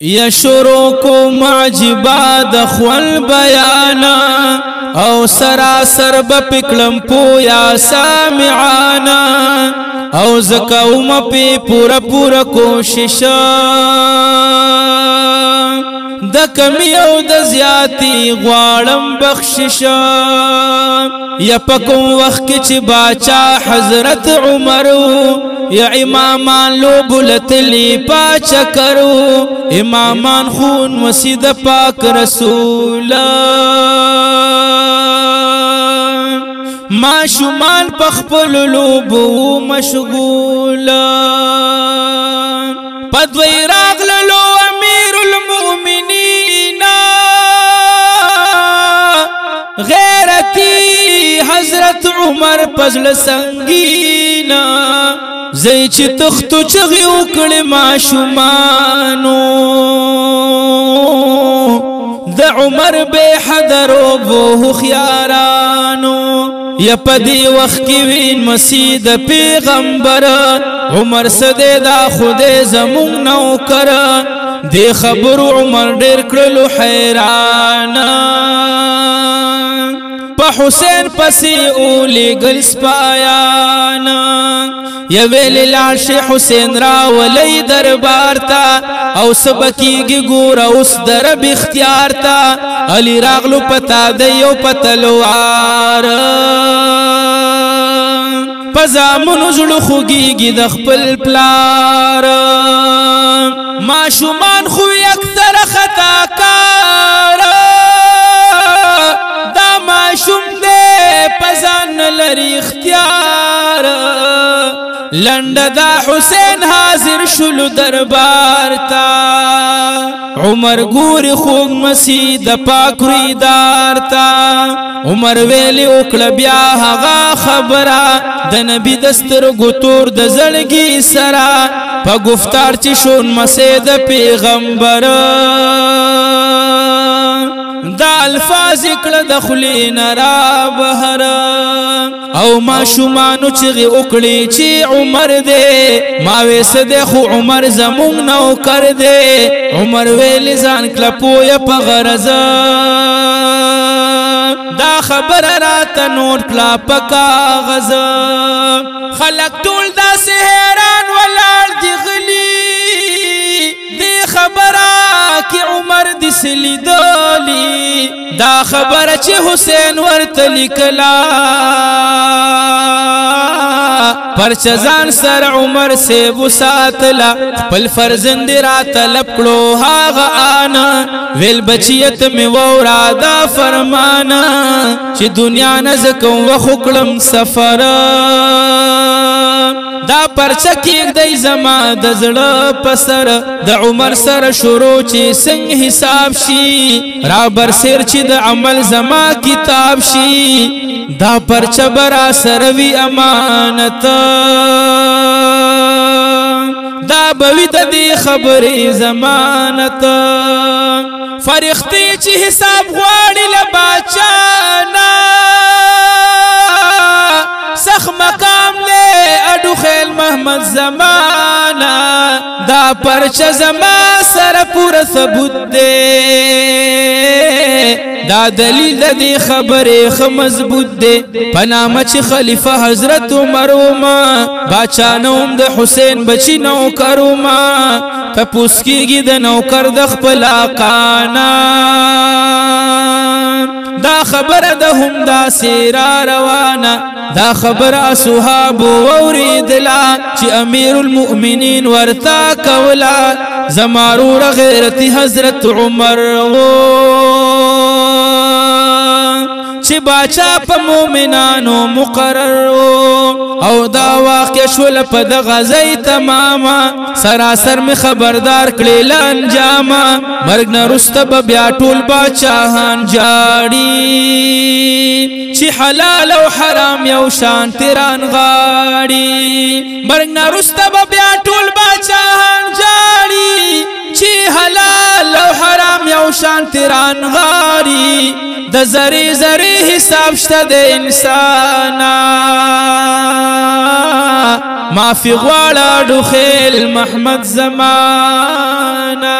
یا شروع کو معجبا دخول بیانا او سراسر بپکلم پویا سامعانا او زکاوم پی پورا پورا کوششا د کمی او د زیاتی غواړم بخششا یا پکم وقت کی چی باچا حضرت عمرو یا امامان لو بلتلی پاچا کرو امامان خون مسید پاک رسولا ما شمال پخپل لوبو مشغولا پدوی راغللو امیر المؤمنین غیرتی حضرت عمر پزل سنگینا زی چی تختو چغی اکڑ ما شمانو دا عمر بے حدرو بوہو خیارانو یا پدی وقت کی وین مسید پیغمبر عمر صدی دا خود زمون نو کر دی خبر عمر دیر کرلو حیرانا پا حسین پسی اولی گل سپایانا یا ویلی لعش حسین را ولی دربار تا او سبکیگی گورا اس درب اختیار تا علی راغلو پتا دیو پتلوار پزامنو زلو خوگیگی دخپل پلار ما شمان خوی اکثر خطا کار دا ما شم دے پزان لری اختیار لنڈ دا حسین حاضر شلو دربار تا عمر گوری خوگ مسید پاک ریدار تا عمر ویلی اکل بیا حغا خبرا دا نبی دستر گتور دا زلگی سرا پا گفتار چی شون مسید پیغمبر دا الفاظ اکل دخلی نرا بہر او ما شمانو چغی اکلی چی عمر دے ما ویس دے خو عمر زمون نو کر دے عمر ویلی زان کلپویا پا غرز دا خبر رات نوٹ کلا پا کاغذ خلق طول دا سہران والار دی غلی دی خبرہ کی عمر دی سلی دولی دا خبر چی حسین ورتلی کلا پرچزان سر عمر سے بساتلا پل فرزند را طلب کلو حاغ آنا ویل بچیت میں وورا دا فرمانا چی دنیا نزکم و خکلم سفر دا پرچک ایک دی زمان دزڑ پسر دا عمر سر شروع چی سنگ حساب شی رابر سیر چی دا عمل زمان کتاب شی دا پرچ برا سروی امانت دا بوی دا دی خبری زمانت فرختی چی حساب غواری لباچانا سخ مقام لے اڈو خیل محمد زمانا دا پرچ زمان سر پورا ثبوت دے دا دلیل دی خبر مضبوط دے پنامہ چی خلیفہ حضرت عمروما باچانوم دا حسین بچی نوکروما تپوس کی گی دا نوکر دخ پلا قانا دا خبر دا ہم دا سیرا روانا دا خبر صحاب ووری دلا چی امیر المؤمنین ورتا کولا زمارور غیرتی حضرت عمر چی باچا پا مومنانو مقرر او دا واقع شول پا دا غزی تماما سراسر میں خبردار کلیل انجاما مرگ نرست بیا طول باچاہان جاڑی چی حلال و حرام یو شان تیران غاڑی مرگ نرست بیا طول باچاہان جاڑی چی حلال و حرام یو شان تیران غاڑی دا زری زری حساب شتا دے انسانا ما فی غواړه ډو خیل محمد زمانہ